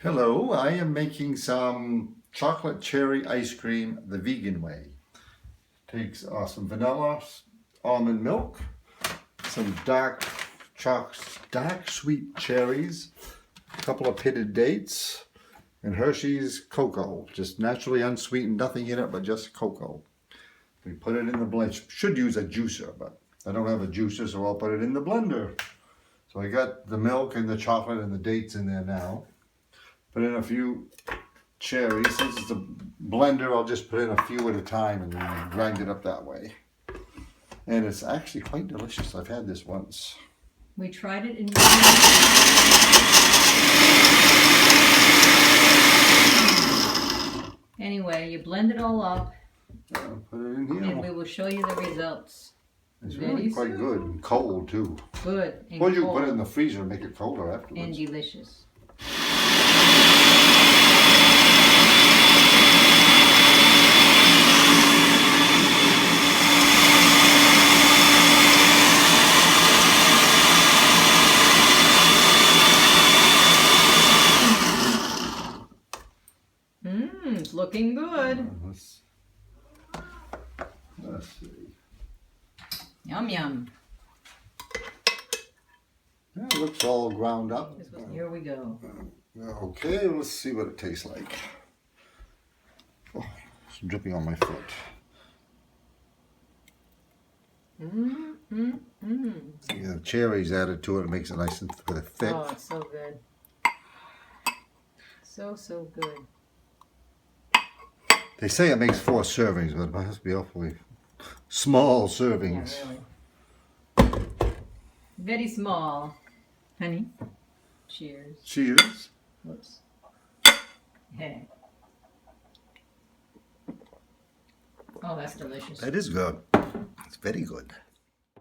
Hello, I am making some chocolate cherry ice cream the vegan way. Takes some vanilla, almond milk, some dark sweet cherries, a couple of pitted dates, and Hershey's cocoa, just naturally unsweetened, nothing in it but just cocoa. We put it in the blender. Should use a juicer, but I don't have a juicer, so I'll put it in the blender. So I got the milk and the chocolate and the dates in there now. Put in a few cherries. Since it's a blender, I'll just put in a few at a time and then grind it up that way. And it's actually quite delicious. I've had this once. We tried it in Anyway, you blend it all up Put it in here. and we will show you the results. It's Very really quite soon. good and cold too. Good and Or you cold put it in the freezer and make it colder and afterwards. delicious. It's looking good. Let's see. Yum yum. Yeah, it looks all ground up. Here we go. Okay, let's see what it tastes like. Oh, it's dripping on my foot. Yeah, cherries added to it makes it nice and thick. Oh, it's so good. So good. They say it makes 4 servings, but it must be awfully small Yeah, servings. really. Very small. Honey. Cheers. Cheers. Whoops. Hey. Oh, that's delicious. That is good. It's very good.